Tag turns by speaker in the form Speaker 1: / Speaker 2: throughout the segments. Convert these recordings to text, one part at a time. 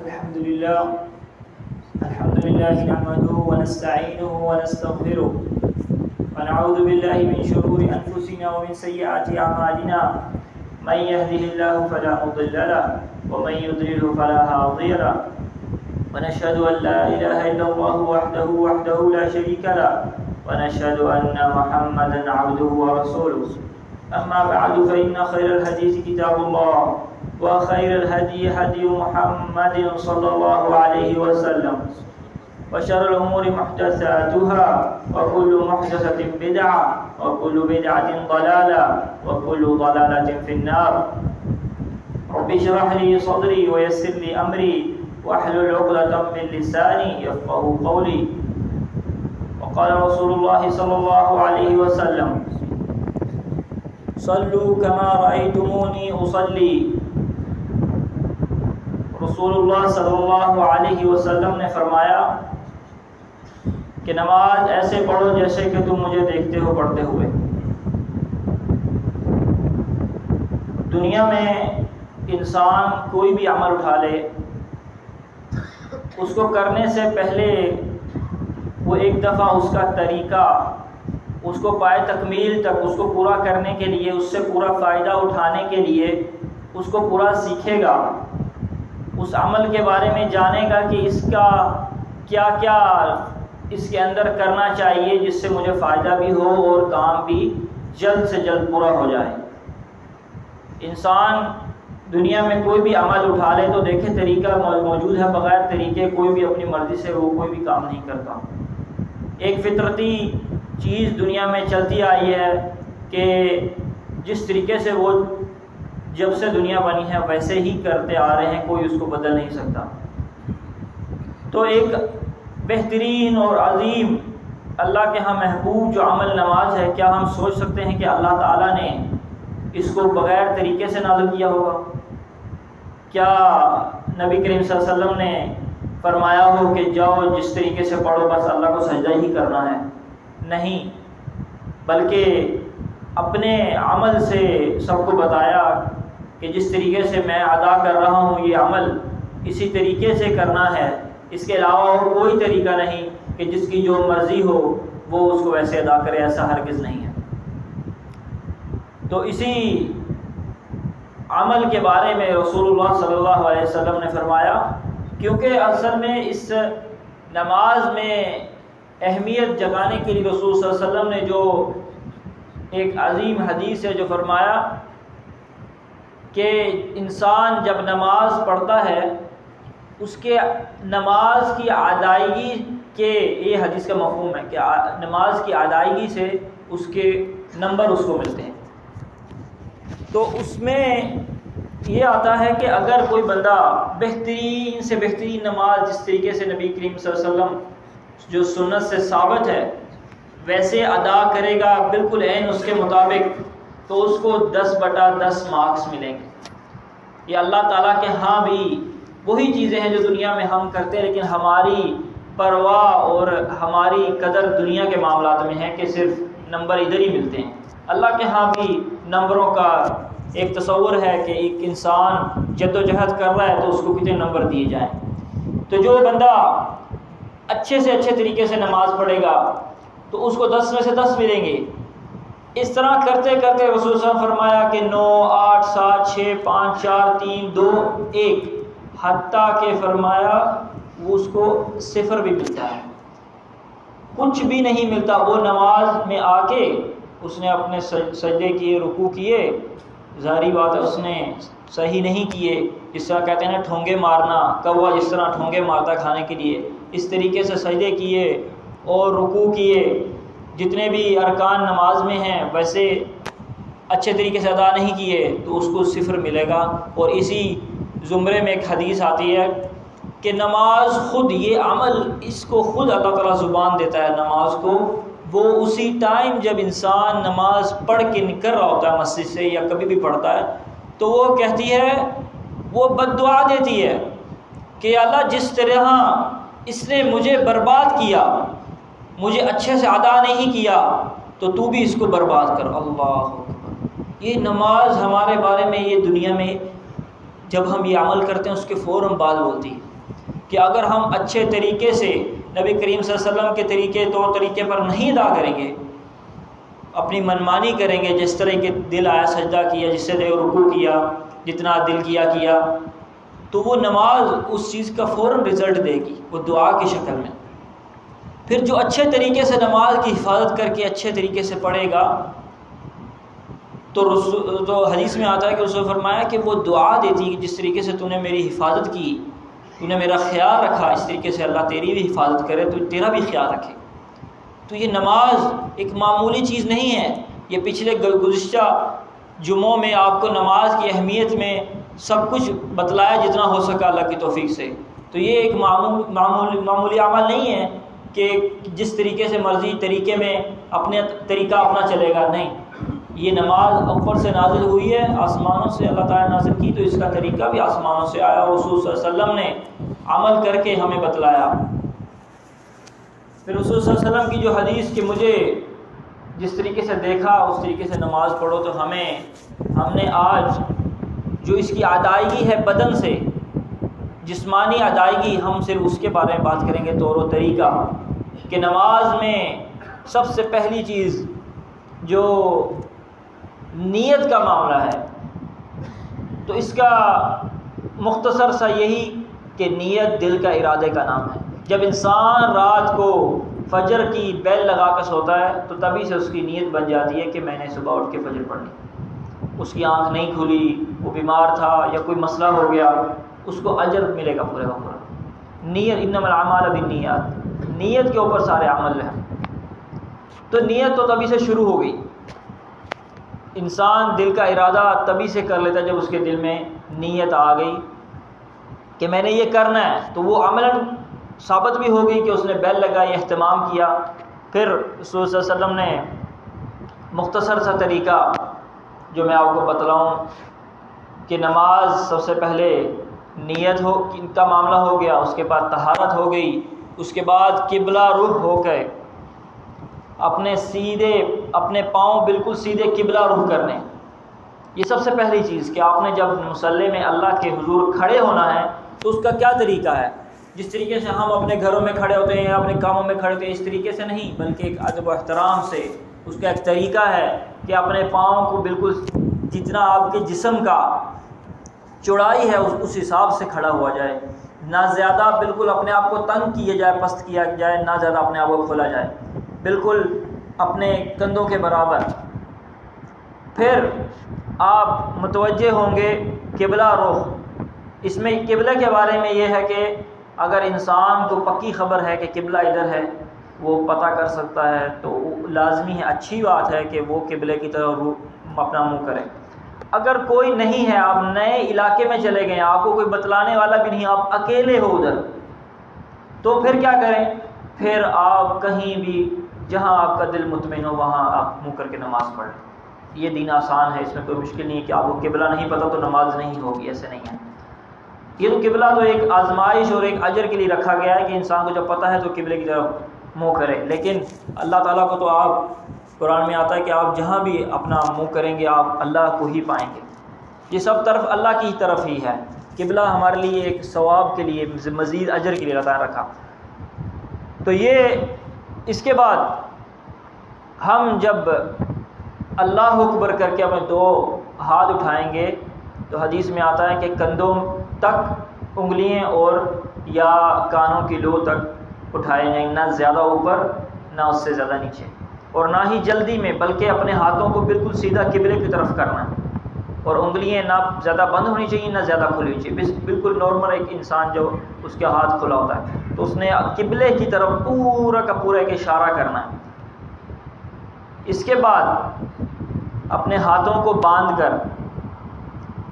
Speaker 1: الحمد لله نحمده ونستعينه ونستغفره ونعوذ بالله من شرور أنفسنا ومن سيئات أعمالنا من يهده الله فلا مضل له ومن يضلل فلا هادي له ونشهد أن لا إله إلا الله وحده لا شريك له ونشهد أن محمدا عبده ورسوله أما بعد فإن خير الحديث كتاب الله وخير الهدي هدي محمد صلى الله عليه وسلم وشر الأمور محدثاتها وكل محدثة بدعة وكل بدعة ضلالة وكل ضلالة في النار. رب اشرح لي صدري ويسر لي أمري واحلل عقدة من لساني يفقهوا قولي. وقال رسول الله صلى الله عليه وسلم صلوا كما رأيتموني أصلي. رسول اللہ صلی اللہ علیہ وسلم نے فرمایا کہ نماز ایسے پڑھو جیسے کہ تم مجھے دیکھتے ہو پڑھتے ہوئے. دنیا میں انسان کوئی بھی عمل اٹھا لے، اس کو کرنے سے پہلے وہ ایک دفعہ اس کا طریقہ، اس کو پائے تکمیل تک، اس کو پورا کرنے کے لیے، اس سے پورا فائدہ اٹھانے کے لیے اس کو پورا سیکھے گا، اس عمل کے بارے میں جانے گا کہ اس کا کیا کیا اس کے اندر کرنا چاہیے جس سے مجھے فائدہ بھی ہو اور کام بھی جلد سے جلد پورا ہو جائے. انسان دنیا میں کوئی بھی عمل اٹھا لے تو دیکھے طریقہ موجود ہے، بغیر طریقے کوئی بھی اپنی مرضی سے وہ کوئی بھی کام نہیں کرتا. ایک فطرتی چیز دنیا میں چلتی آئی ہے کہ جس طریقے سے وہ جب سے دنیا بنی ہے ویسے ہی کرتے آ رہے ہیں، کوئی اس کو بدل نہیں سکتا. تو ایک بہترین اور عظیم اللہ کے ہاں محبوب جو عمل نماز ہے، کیا ہم سوچ سکتے ہیں کہ اللہ تعالیٰ نے اس کو بغیر طریقے سے نازل کیا ہوگا؟ کیا نبی کریم صلی اللہ علیہ وسلم نے فرمایا ہو کہ جاؤ جس طریقے سے پڑھو بس اللہ کو سجدہ ہی کرنا ہے؟ نہیں، بلکہ اپنے عمل سے سب کو بتایا کہ جس طریقے سے میں ادا کر رہا ہوں یہ عمل اسی طریقے سے کرنا ہے، اس کے علاوہ اور کوئی طریقہ نہیں کہ جس کی جو مرضی ہو وہ اس کو ویسے ادا کرے، ایسا ہرگز نہیں ہے. تو اسی عمل کے بارے میں رسول اللہ صلی اللہ علیہ وسلم نے فرمایا، کیونکہ اصل میں اس نماز میں اہمیت جگانے کے لیے رسول صلی اللہ علیہ وسلم نے جو ایک عظیم حدیث ہے جو فرمایا کہ انسان جب نماز پڑھتا ہے اس کے نماز کی ادائیگی کے، یہ حدیث کا مفہوم ہے کہ نماز کی ادائیگی سے اس کے نمبر اس کو ملتے ہیں. تو اس میں یہ آتا ہے کہ اگر کوئی بندہ بہترین سے بہترین نماز جس طریقے سے نبی کریم صلی اللہ علیہ وسلم جو سنت سے ثابت ہے ویسے ادا کرے گا بالکل عین اس کے مطابق، تو اس کو 10/10 مارکس ملیں گے. یہ اللہ تعالیٰ کے ہاں بھی وہی چیزیں ہیں جو دنیا میں ہم کرتے ہیں، لیکن ہماری پرواہ اور ہماری قدر دنیا کے معاملات میں ہے کہ صرف نمبر ادھر ہی ملتے ہیں. اللہ کے ہاں بھی نمبروں کا ایک تصور ہے کہ ایک انسان جد و جہد کر رہا ہے تو اس کو کتنے نمبر دیے جائیں. تو جو بندہ اچھے سے اچھے طریقے سے نماز پڑھے گا تو اس کو 10 میں سے 10 ملیں گے. اس طرح کرتے کرتے رسول صلی اللہ علیہ وسلم فرمایا کہ 9 8 7 6 5 4 3 2 1 حتیٰ کہ فرمایا وہ اس کو 0 بھی ملتا ہے، کچھ بھی نہیں ملتا. وہ نماز میں آ کے اس نے اپنے سجدے کیے، رکوع کیے، ظاہری بات ہے اس نے صحیح نہیں کیے، جس طرح کہتے ہیں نا ٹھونگے مارنا، کوا جس طرح ٹھونگے مارتا کھانے کے لیے، اس طریقے سے سجدے کیے اور رکوع کیے، جتنے بھی ارکان نماز میں ہیں ویسے اچھے طریقے سے ادا نہیں کیے تو اس کو 0 ملے گا. اور اسی زمرے میں ایک حدیث آتی ہے کہ نماز خود، یہ عمل اس کو خود اللہ تعالیٰ زبان دیتا ہے نماز کو. وہ اسی ٹائم جب انسان نماز پڑھ کے نکل رہا ہوتا ہے مسجد سے یا کبھی بھی پڑھتا ہے تو وہ کہتی ہے، وہ بد دعا دیتی ہے کہ اللہ جس طرح اس نے مجھے برباد کیا، مجھے اچھے سے ادا نہیں کیا، تو تو بھی اس کو برباد کر. اللہ اکبر. یہ نماز ہمارے بارے میں، یہ دنیا میں جب ہم یہ عمل کرتے ہیں اس کے فوراً بعد بولتی ہے کہ اگر ہم اچھے طریقے سے نبی کریم صلی اللہ علیہ وسلم کے طور طریقے پر نہیں ادا کریں گے، اپنی منمانی کریں گے، جس طرح کے دل آیا سجدہ کیا، جس سے رکوع کیا، جتنا دل کیا، تو وہ نماز اس چیز کا فوراً رزلٹ دے گی، وہ دعا کی شکل میں۔ پھر جو اچھے طریقے سے نماز کی حفاظت کر کے اچھے طریقے سے پڑھے گا تو حدیث میں آتا ہے کہ رسول نے فرمایا کہ وہ دعا دیتی ہے کہ جس طریقے سے تو نے میری حفاظت کی، تو نے میرا خیال رکھا، اس طریقے سے اللہ تیری بھی حفاظت کرے، تو تیرا بھی خیال رکھے۔ تو یہ نماز ایک معمولی چیز نہیں ہے۔ یہ پچھلے گزشتہ جمعوں میں آپ کو نماز کی اہمیت میں سب کچھ بتلایا جتنا ہو سکا اللہ کی توفیق سے۔ تو یہ ایک معمولی عمل نہیں ہے کہ جس طریقے سے مرضی طریقے میں اپنے طریقہ اپنا چلے گا، نہیں۔ یہ نماز اوپر سے نازل ہوئی ہے، آسمانوں سے اللہ تعالیٰ نے نازل کی، تو اس کا طریقہ بھی آسمانوں سے آیا، اور رسول صلی اللہ علیہ وسلم نے عمل کر کے ہمیں بتلایا۔ پھر رسول صلی اللہ علیہ وسلم کی جو حدیث کہ مجھے جس طریقے سے دیکھا اس طریقے سے نماز پڑھو، تو ہم نے آج جو اس کی ادائیگی ہے بدن سے، جسمانی ادائیگی، ہم صرف اس کے بارے میں بات کریں گے، طور و طریقہ کہ نماز میں سب سے پہلی چیز جو نیت کا معاملہ ہے، تو اس کا مختصر سا یہی کہ نیت دل کا ارادے کا نام ہے۔ جب انسان رات کو فجر کی بیل لگا کر سوتا ہے تو تبھی سے اس کی نیت بن جاتی ہے کہ میں نے صبح اٹھ کے فجر پڑھنی۔ اس کی آنکھ نہیں کھلی، وہ بیمار تھا یا کوئی مسئلہ ہو گیا، اس کو اجر ملے گا پورے کا پورا۔ نیت، انما الاعمال بالنیات، نیت کے اوپر سارے عمل ہیں۔ تو نیت تو تبھی سے شروع ہو گئی۔ انسان دل کا ارادہ تبھی سے کر لیتا جب اس کے دل میں نیت آ گئی کہ میں نے یہ کرنا ہے، تو وہ عملاً ثابت بھی ہو گئی کہ اس نے بیل لگائی، اہتمام کیا۔ پھر رسول صلی اللہ علیہ وسلم نے مختصر سا طریقہ جو میں آپ کو بتلاؤں کہ نماز سب سے پہلے نیت کا معاملہ ہو گیا، اس کے بعد طہارت ہو گئی، اس کے بعد قبلہ رخ ہو کے اپنے پاؤں بالکل سیدھے قبلہ رخ کرنے۔ یہ سب سے پہلی چیز کہ آپ نے جب مصلی میں اللہ کے حضور کھڑے ہونا ہے تو اس کا کیا طریقہ ہے۔ جس طریقے سے ہم اپنے گھروں میں کھڑے ہوتے ہیں یا اپنے کاموں میں کھڑے ہوتے ہیں، اس طریقے سے نہیں، بلکہ ایک ادب و احترام سے اس کا ایک طریقہ ہے کہ اپنے پاؤں کو بالکل جتنا آپ کے جسم کا چوڑائی ہے اس حساب سے کھڑا ہوا جائے، نہ زیادہ بالکل اپنے آپ کو تنگ کیا جائے، پست کیا جائے، نہ زیادہ اپنے آپ کو کھولا جائے، بالکل اپنے کندھوں کے برابر۔ پھر آپ متوجہ ہوں گے قبلہ رخ۔ اس میں قبلہ کے بارے میں یہ ہے کہ اگر انسان کو پکی خبر ہے کہ قبلہ ادھر ہے، وہ پتہ کر سکتا ہے، تو لازمی ہے، اچھی بات ہے کہ وہ قبلے کی طرف اپنا منہ کرے۔ اگر کوئی نہیں ہے، آپ نئے علاقے میں چلے گئے، آپ کو کوئی بتلانے والا بھی نہیں، آپ اکیلے ہو ادھر، تو پھر کیا کریں؟ پھر آپ کہیں بھی جہاں آپ کا دل مطمئن ہو وہاں آپ منہ کر کے نماز پڑھ لیں۔ یہ دین آسان ہے، اس میں کوئی مشکل نہیں ہے کہ آپ کو قبلہ نہیں پتہ تو نماز نہیں ہوگی، ایسے نہیں ہے۔ یہ تو قبلہ تو ایک آزمائش اور ایک اجر کے لیے رکھا گیا ہے کہ انسان کو جب پتہ ہے تو قبلے کی طرف منہ کرے، لیکن اللہ تعالیٰ کو تو آپ قرآن میں آتا ہے کہ آپ جہاں بھی اپنا منہ کریں گے آپ اللہ کو ہی پائیں گے۔ یہ سب طرف اللہ کی طرف ہی ہے۔ قبلہ ہمارے لیے ایک ثواب کے لیے، مزید اجر کے لیے اللہ تعالیٰ رکھا۔ تو یہ اس کے بعد ہم جب اللہ اکبر کر کے اپنے دو ہاتھ اٹھائیں گے تو حدیث میں آتا ہے کہ کندھوں تک انگلیاں اور یا کانوں کی لو تک اٹھائے جائیں، نہ زیادہ اوپر نہ اس سے زیادہ نیچے، اور نہ ہی جلدی میں، بلکہ اپنے ہاتھوں کو بالکل سیدھا قبلے کی طرف کرنا ہے، اور انگلیاں نہ زیادہ بند ہونی چاہیے نہ زیادہ کھلی ہونی چاہیے، بالکل نارمل ایک انسان جو اس کے ہاتھ کھلا ہوتا ہے تو اس نے قبلے کی طرف پورا کا پورا ایک اشارہ کرنا ہے۔ اس کے بعد اپنے ہاتھوں کو باندھ کر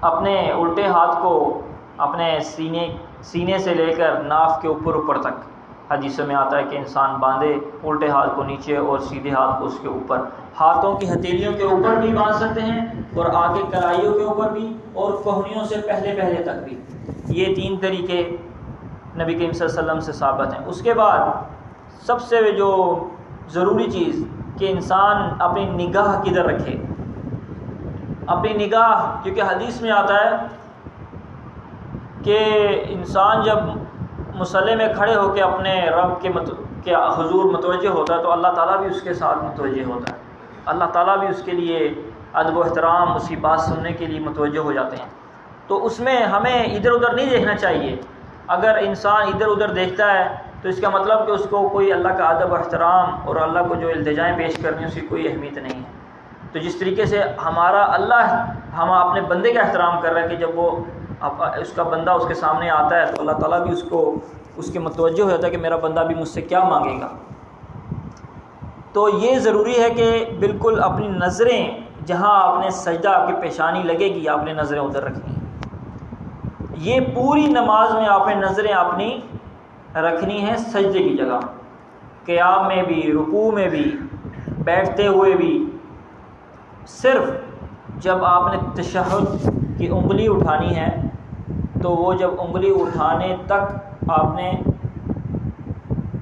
Speaker 1: اپنے الٹے ہاتھ کو اپنے سینے سے لے کر ناف کے اوپر تک، حدیث میں آتا ہے کہ انسان باندھے الٹے ہاتھ کو نیچے اور سیدھے ہاتھ کو اس کے اوپر، ہاتھوں کی ہتھیلیوں کے اوپر بھی باندھ سکتے ہیں اور آگے کلائیوں کے اوپر بھی اور کوہنیوں سے پہلے تک بھی۔ یہ تین طریقے نبی کریم صلی اللہ علیہ وسلم سے ثابت ہیں۔ اس کے بعد سب سے جو ضروری چیز کہ انسان اپنی نگاہ کدھر رکھے، اپنی نگاہ، کیونکہ حدیث میں آتا ہے کہ انسان جب مصلی میں کھڑے ہو کے اپنے رب کے حضور متوجہ ہوتا ہے تو اللہ تعالیٰ بھی اس کے ساتھ متوجہ ہوتا ہے، اللہ تعالیٰ بھی اس کے لیے ادب و احترام، اس کی بات سننے کے لیے متوجہ ہو جاتے ہیں۔ تو اس میں ہمیں ادھر ادھر نہیں دیکھنا چاہیے۔ اگر انسان ادھر ادھر دیکھتا ہے تو اس کا مطلب کہ اس کو کوئی اللہ کا ادب و احترام اور اللہ کو جو التجائیں پیش کرنی اس کی کوئی اہمیت نہیں ہے۔ تو جس طریقے سے ہمارا اللہ ہم اپنے بندے کا احترام کر رہے ہیں کہ جب وہ اس کا بندہ اس کے سامنے آتا ہے تو اللہ تعالیٰ بھی اس کے متوجہ ہو جاتا ہے کہ میرا بندہ بھی مجھ سے کیا مانگے گا۔ تو یہ ضروری ہے کہ بالکل اپنی نظریں جہاں آپ نے سجدہ آپ کی پیشانی لگے گی آپ نے نظریں ادھر رکھنی ہیں۔ یہ پوری نماز میں آپ نے نظریں اپنی رکھنی ہیں سجدے کی جگہ، قیام میں بھی، رکوع میں بھی، بیٹھتے ہوئے بھی۔ صرف جب آپ نے تشہد کی انگلی اٹھانی ہے تو وہ جب انگلی اٹھانے تک آپ نے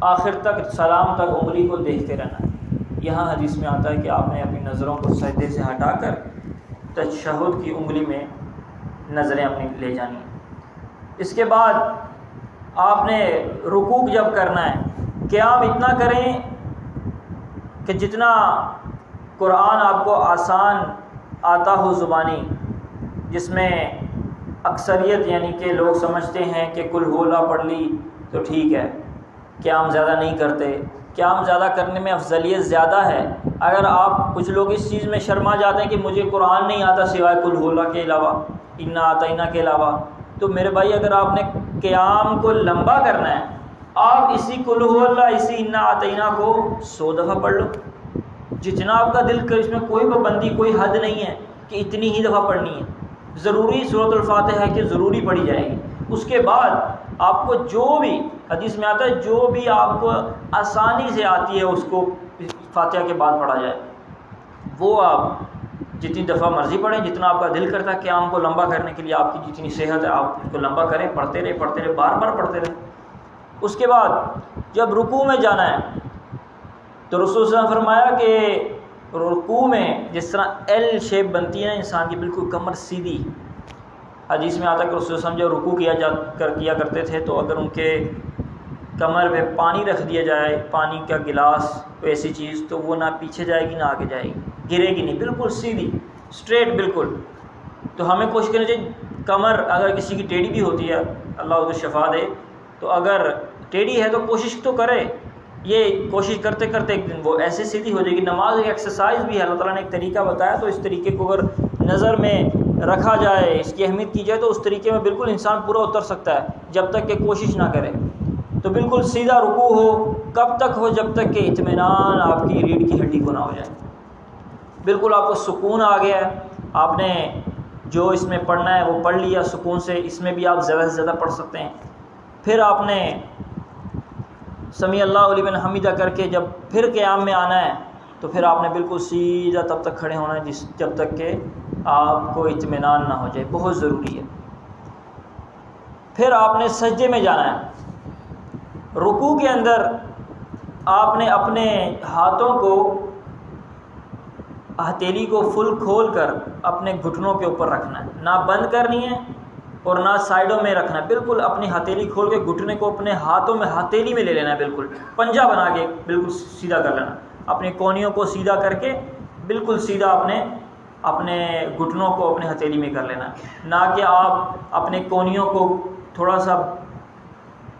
Speaker 1: آخر تک سلام تک انگلی کو دیکھتے رہنا ہے۔ یہاں حدیث میں آتا ہے کہ آپ نے اپنی نظروں کو سجدے سے ہٹا کر تشہد کی انگلی میں نظریں اپنی لے جانی ہیں۔ اس کے بعد آپ نے رکوع جب کرنا ہے، قیام اتنا کریں کہ جتنا قرآن آپ کو آسان آتا ہو زبانی، جس میں اکثریت یعنی کہ لوگ سمجھتے ہیں کہ کل ہو اللہ پڑھ لی تو ٹھیک ہے، قیام زیادہ نہیں کرتے۔ قیام زیادہ کرنے میں افضلیت زیادہ ہے۔ اگر آپ کچھ لوگ اس چیز میں شرما جاتے ہیں کہ مجھے قرآن نہیں آتا سوائے کل ہو اللہ کے علاوہ، انا اعطینہ کے علاوہ، تو میرے بھائی اگر آپ نے قیام کو لمبا کرنا ہے آپ اسی کل ہو اللہ، اسی انا اعطینہ کو 100 دفعہ پڑھ لو، جتنا آپ کا دل کرے۔ اس میں کوئی پابندی، کوئی حد نہیں ہے کہ اتنی ہی دفعہ پڑھنی ہے۔ ضروری سورۃ الفاتحہ ہے کہ ضروری پڑھی جائے گی۔ اس کے بعد آپ کو جو بھی حدیث میں آتا ہے جو بھی آپ کو آسانی سے آتی ہے اس کو فاتحہ کے بعد پڑھا جائے، وہ آپ جتنی دفعہ مرضی پڑھیں، جتنا آپ کا دل کرتا ہے قیام کو لمبا کرنے کے لیے، آپ کی جتنی صحت ہے آپ اس کو لمبا کریں، پڑھتے رہے بار بار پڑھتے رہیں۔ اس کے بعد جب رکوع میں جانا ہے تو رسول صلی اللہ علیہ وسلم نے فرمایا کہ رکوع میں جس طرح ایل شیپ بنتی ہے نا انسان کی، بالکل کمر سیدھی۔ حدیث میں آتا ہے کہ رسول صلی اللہ علیہ وسلم جب رکوع کیا کرتے تھے تو اگر ان کے کمر پہ پانی رکھ دیا جائے، پانی کا گلاس کوئی ایسی چیز، تو وہ نہ پیچھے جائے گی نہ آگے جائے گی، گرے گی نہیں، بالکل سیدھی اسٹریٹ بالکل۔ تو ہمیں کوشش کرنی چاہیے کمر اگر کسی کی ٹیڑھی بھی ہوتی ہے اللہ اس کو شفا دے، تو اگر ٹیڑھی ہے تو کوشش تو کرے، یہ کوشش کرتے کرتے ایک دن وہ ایسے سیدھی ہو جائے گی۔ نماز ایک ایکسرسائز بھی ہے، اللہ تعالیٰ نے ایک طریقہ بتایا، تو اس طریقے کو اگر نظر میں رکھا جائے، اس کی اہمیت کی جائے تو اس طریقے میں بالکل انسان پورا اتر سکتا ہے جب تک کہ کوشش نہ کرے۔ تو بالکل سیدھا رکوع ہو، کب تک ہو؟ جب تک کہ اطمینان آپ کی ریڑھ کی ہڈی کو نہ ہو جائے، بالکل آپ کو سکون آ گیا ہے، آپ نے جو اس میں پڑھنا ہے وہ پڑھ لیا سکون سے۔ اس میں بھی آپ زیادہ سے زیادہ پڑھ سکتے ہیں۔ پھر آپ نے سمیع اللہ لمن حمیدہ کر کے جب پھر قیام میں آنا ہے تو پھر آپ نے بالکل سیدھا تب تک کھڑے ہونا ہے جب تک کہ آپ کو اطمینان نہ ہو جائے، بہت ضروری ہے۔ پھر آپ نے سجدے میں جانا ہے۔ رکوع کے اندر آپ نے اپنے ہاتھوں کو، ہتھیلی کو فل کھول کر اپنے گھٹنوں کے اوپر رکھنا ہے، نہ بند کرنی ہے اور نہ سائڈوں میں رکھنا ہے، بالکل اپنی ہتھیلی کھول کے گھٹنے کو اپنے ہاتھوں میں ہتھیلی میں لے لینا ہے، بالکل پنجہ بنا کے بالکل سیدھا کر لینا، اپنی کونیوں کو سیدھا کر کے بالکل سیدھا اپنے گھٹنوں کو اپنے ہتھیلی میں کر لینا ہے، نہ کہ آپ اپنے کونیوں کو تھوڑا سا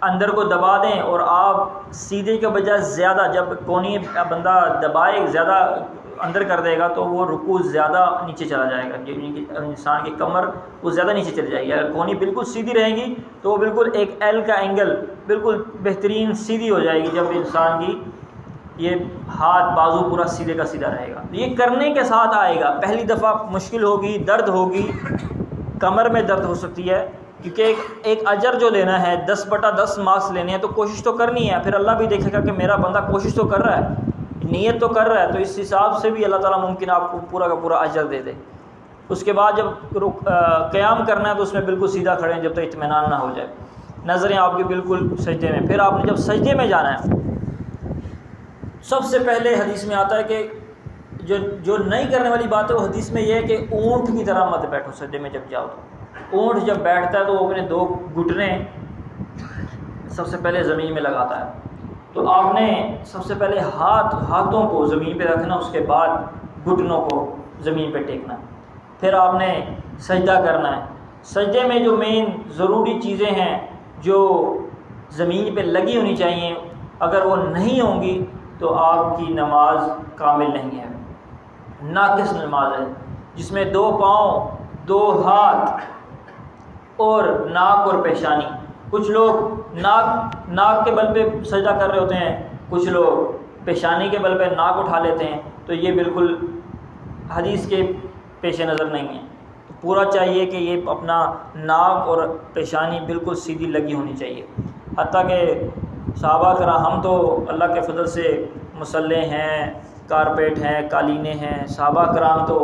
Speaker 1: اندر کو دبا دیں اور آپ سیدھے کے بجائے زیادہ، جب کونی بندہ دبائے زیادہ اندر کر دے گا تو وہ رکوع زیادہ نیچے چلا جائے گا، یعنی کہ انسان کی کمر وہ زیادہ نیچے چلی جائے گی۔ اگر کونی بالکل سیدھی رہے گی تو وہ بالکل ایک ایل کا اینگل بالکل بہترین سیدھی ہو جائے گی، جب انسان کی یہ ہاتھ بازو پورا سیدھے کا سیدھا رہے گا۔ یہ کرنے کے ساتھ آئے گا، پہلی دفعہ مشکل ہوگی، درد ہوگی، کمر میں درد ہو سکتی ہے، کیونکہ ایک اجر جو لینا ہے 10/10 مارکس لینے ہیں تو کوشش تو کرنی ہے، پھر اللہ بھی دیکھے گا کہ میرا بندہ کوشش تو کر رہا ہے، نیت تو کر رہا ہے، تو اس حساب سے بھی اللہ تعالیٰ ممکن آپ کو پورا کا پورا اجر دے دے۔ اس کے بعد جب قیام کرنا ہے تو اس میں بالکل سیدھا کھڑے ہیں جب تک اطمینان نہ ہو جائے، نظریں آپ کی بالکل سجدے میں۔ پھر آپ نے جب سجدے میں جانا ہے، سب سے پہلے حدیث میں آتا ہے کہ جو نہیں کرنے والی بات ہے وہ حدیث میں یہ ہے کہ اونٹ کی طرح مت بیٹھو سجدے میں جب جاؤ تو۔ اونٹ جب بیٹھتا ہے تو وہ اپنے 2 گھٹنے سب سے پہلے زمین میں لگاتا ہے، تو آپ نے سب سے پہلے ہاتھوں کو زمین پہ رکھنا، اس کے بعد گھٹنوں کو زمین پہ ٹیکنا، پھر آپ نے سجدہ کرنا ہے۔ سجدے میں جو مین ضروری چیزیں ہیں جو زمین پہ لگی ہونی چاہیے، اگر وہ نہیں ہوں گی تو آپ کی نماز کامل نہیں ہے، ناقص نماز ہے، جس میں 2 پاؤں، 2 ہاتھ اور ناک اور پیشانی۔ کچھ لوگ ناک کے بل پہ سجدہ کر رہے ہوتے ہیں، کچھ لوگ پیشانی کے بل پہ ناک اٹھا لیتے ہیں، تو یہ بالکل حدیث کے پیش نظر نہیں ہے۔ تو پورا چاہیے کہ یہ اپنا ناک اور پیشانی بالکل سیدھی لگی ہونی چاہیے۔ حتیٰ کہ صحابہ کرام، ہم تو اللہ کے فضل سے مصلے ہیں، کارپیٹ ہیں، قالینیں ہیں، صحابہ کرام تو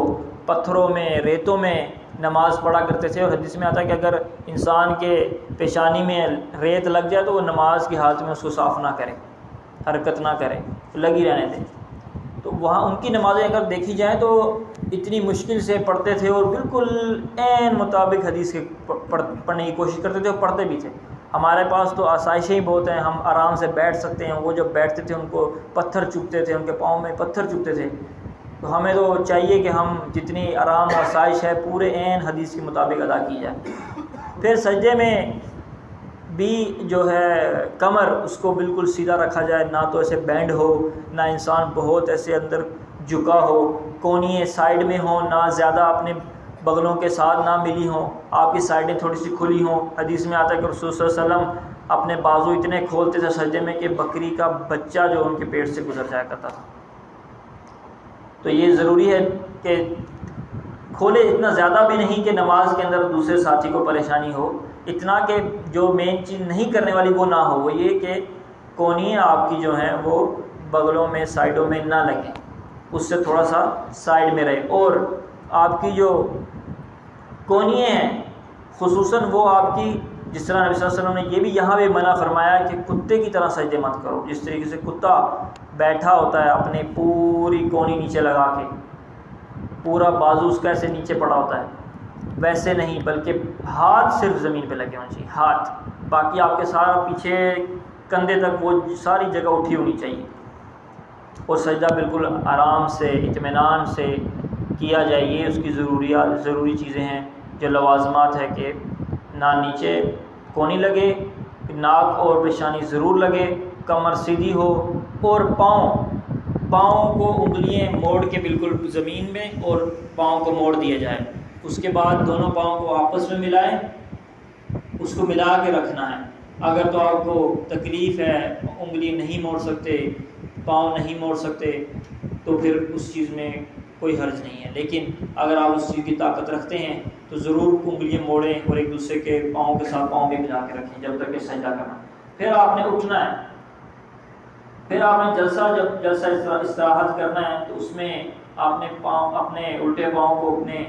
Speaker 1: پتھروں میں، ریتوں میں نماز پڑھا کرتے تھے، اور حدیث میں آتا ہے کہ اگر انسان کے پیشانی میں ریت لگ جائے تو وہ نماز کی حالت میں اس کو صاف نہ کرے، حرکت نہ کرے، لگی رہنے دے۔ تو وہاں ان کی نمازیں اگر دیکھی جائیں تو اتنی مشکل سے پڑھتے تھے، اور بالکل عین مطابق حدیث کے پڑھنے کی کوشش کرتے تھے، اور پڑھتے بھی تھے۔ ہمارے پاس تو آسائشیں ہی بہت ہیں، ہم آرام سے بیٹھ سکتے ہیں، وہ جب بیٹھتے تھے ان کو پتھر چبھتے تھے، ان کے پاؤں میں پتھر چبھتے تھے۔ تو ہمیں تو چاہیے کہ ہم جتنی آرام آسائش ہے پورے عین حدیث کے مطابق ادا کی جائے۔ پھر سجدے میں بھی جو ہے کمر اس کو بالکل سیدھا رکھا جائے، نہ تو ایسے بینڈ ہو، نہ انسان بہت ایسے اندر جھکا ہو، کونیے سائیڈ میں ہوں، نہ زیادہ اپنے بغلوں کے ساتھ نہ ملی ہوں، آپ کی سائیڈیں تھوڑی سی کھلی ہوں۔ حدیث میں آتا ہے کہ رسول صلی اللہ علیہ وسلم اپنے بازو اتنے کھولتے تھے سجدے میں کہ بکری کا بچہ جو ان کے پیٹ سے گزر جایا کرتا تھا۔ تو یہ ضروری ہے کہ کھولے، اتنا زیادہ بھی نہیں کہ نماز کے اندر دوسرے ساتھی کو پریشانی ہو، اتنا کہ جو مین چیز نہیں کرنے والی وہ نہ ہو، وہ یہ کہ کونیاں آپ کی جو ہیں وہ بغلوں میں، سائیڈوں میں نہ لگیں، اس سے تھوڑا سا سائیڈ میں رہے، اور آپ کی جو کونیاں ہیں خصوصاً وہ آپ کی، جس طرح نبی صلی اللہ علیہ وسلم نے یہ بھی یہاں بھی منع فرمایا کہ کتے کی طرح سجدے مت کرو، جس طریقے سے کتا بیٹھا ہوتا ہے اپنی پوری کونی نیچے لگا کے، پورا بازو اس کا ایسے نیچے پڑا ہوتا ہے، ویسے نہیں، بلکہ ہاتھ صرف زمین پہ لگے ہونے چاہیے، ہاتھ، باقی آپ کے سارا پیچھے کندھے تک وہ ساری جگہ اٹھی ہونی چاہیے، اور سجدہ بالکل آرام سے، اطمینان سے کیا جائے۔ یہ اس کی ضروری چیزیں ہیں جو لوازمات ہے کہ نہ نیچے کونی لگے، ناک اور پیشانی ضرور لگے، کمر سیدھی ہو، اور پاؤں کو انگلیاں موڑ کے بالکل زمین میں، اور پاؤں کو موڑ دیا جائے۔ اس کے بعد دونوں پاؤں کو آپس میں ملائیں، اس کو ملا کے رکھنا ہے۔ اگر تو آپ کو تکلیف ہے، انگلی نہیں موڑ سکتے، پاؤں نہیں موڑ سکتے، تو پھر اس چیز میں کوئی حرج نہیں ہے، لیکن اگر آپ اس چیز کی طاقت رکھتے ہیں تو ضرور انگلیاں موڑیں، اور ایک دوسرے کے پاؤں کے ساتھ پاؤں بھی ملا کے رکھیں جب تک کہ سجدہ کرنا۔ پھر آپ نے اٹھنا ہے، پھر آپ نے جب جلسہ استراحت کرنا ہے تو اس میں آپ نے اپنے الٹے پاؤں کو اپنے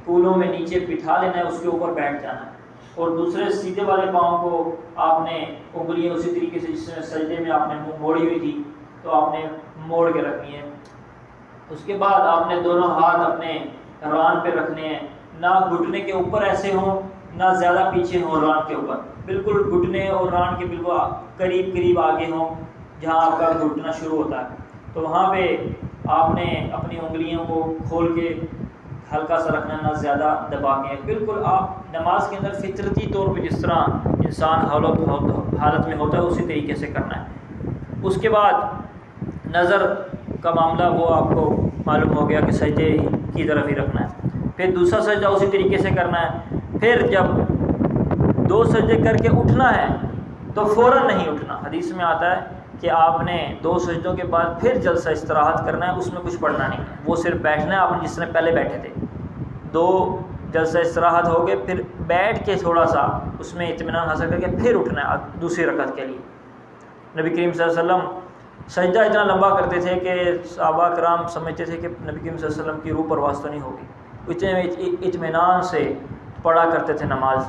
Speaker 1: کولوں میں نیچے بٹھا لینا ہے، اس کے اوپر بیٹھ جانا ہے، اور دوسرے سیدھے والے پاؤں کو آپ نے انگلیاں اسی طریقے سے جس میں سجدے میں آپ نے منہ موڑی ہوئی تھی تو آپ نے موڑ کے رکھنی ہے۔ اس کے بعد آپ نے دونوں ہاتھ اپنے ران پہ رکھنے ہیں، نہ گھٹنے کے اوپر ایسے ہوں، نہ زیادہ پیچھے ہوں ران کے اوپر، بالکل گھٹنے اور ران کے بالکل قریب آگے ہوں، جہاں آپ کا گھٹنا شروع ہوتا ہے۔ تو وہاں پہ آپ نے اپنی انگلیوں کو کھول کے ہلکا سا رکھنا، نہ زیادہ دبا کے، بالکل آپ نماز کے اندر فطرتی طور پہ جس طرح انسان حالت میں ہوتا ہے اسی طریقے سے کرنا ہے۔ اس کے بعد نظر کا معاملہ وہ آپ کو معلوم ہو گیا کہ سجدے کی طرف ہی رکھنا ہے۔ پھر دوسرا سجدہ اسی طریقے سے کرنا ہے۔ پھر جب 2 سجدے کر کے اٹھنا ہے تو فوراً نہیں اٹھنا، حدیث میں آتا ہے کہ آپ نے 2 سجدوں کے بعد پھر جلسہ استراحت کرنا ہے، اس میں کچھ پڑھنا نہیں ہے، وہ صرف بیٹھنا ہے آپ نے جس نے پہلے بیٹھے تھے۔ 2 جلسہ استراحت ہو گئے، پھر بیٹھ کے تھوڑا سا اس میں اطمینان حاصل کر کے پھر اٹھنا ہے دوسری رکعت کے لیے۔ نبی کریم صلی اللہ علیہ وسلم سجدہ اتنا لمبا کرتے تھے کہ صحابہ کرام سمجھتے تھے کہ نبی کریم صلی اللہ علیہ وسلم کی روح پرواز تو نہیں ہوگی، اتنے اطمینان سے پڑھا کرتے تھے نماز۔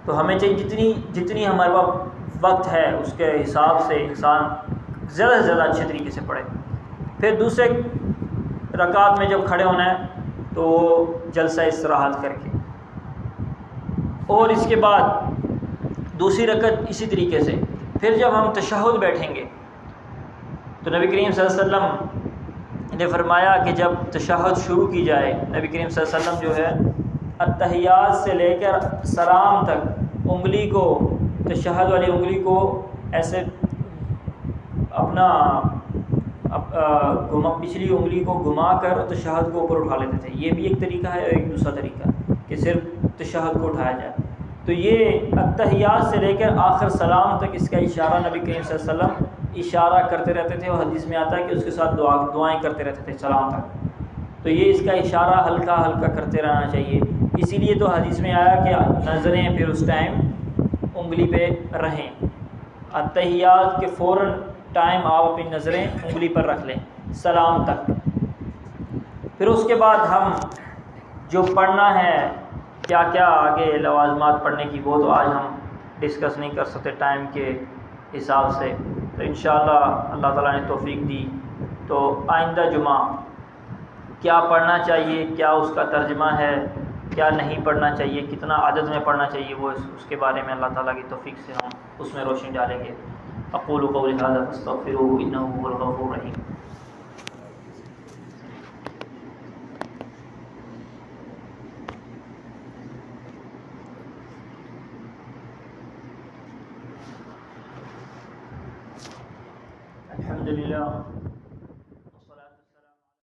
Speaker 1: تو ہمیں چاہیے جتنی ہمارے پاس وقت ہے اس کے حساب سے انسان زیادہ سے زیادہ اچھے طریقے سے پڑھے۔ پھر دوسرے رکعت میں جب کھڑے ہونا ہے تو جلسہ استراحت کر کے، اور اس کے بعد دوسری رکعت اسی طریقے سے. پھر جب ہم تشہد بیٹھیں گے تو نبی کریم صلی اللہ علیہ وسلم نے فرمایا کہ جب تشہد شروع کی جائے، نبی کریم صلی اللہ علیہ وسلم جو ہے التحیات سے لے کر سلام تک انگلی کو، تشہد والی انگلی کو ایسے اپنا پچھلی انگلی کو گھما کر تشہد کو اوپر اٹھا لیتے تھے. یہ بھی ایک طریقہ ہے، اور ایک دوسرا طریقہ کہ صرف تشہد کو اٹھایا جائے. تو یہ التحیات سے لے کر آخر سلام تک اس کا اشارہ نبی کریم صلی اللہ علیہ وسلم اشارہ کرتے رہتے تھے، اور حدیث میں آتا ہے کہ اس کے ساتھ دعائیں کرتے رہتے تھے سلام تک. تو یہ اس کا اشارہ ہلکا ہلکا کرتے رہنا چاہیے. اسی لیے تو حدیث میں آیا کہ نظریں پھر اس ٹائم انگلی پہ رہیں. التحیات کے فوراً ٹائم آپ اپنی نظریں انگلی پر رکھ لیں سلام تک. پھر اس کے بعد ہم جو پڑھنا ہے، کیا کیا آگے لوازمات پڑھنے کی، وہ تو آج ہم ڈسکس نہیں کر سکتے ٹائم کے حساب سے. تو انشاءاللہ اللہ تعالیٰ نے توفیق دی تو آئندہ جمعہ کیا پڑھنا چاہیے، کیا اس کا ترجمہ ہے، کیا نہیں پڑھنا چاہیے، کتنا عدد میں پڑھنا چاہیے، وہ اس کے بارے میں اللہ تعالیٰ کی توفیق سے ہم اس میں روشنی ڈالیں گے. اقول قولی ھذا فاستغفروہ انہ ھو الغفور الرحیم. الحمدللہ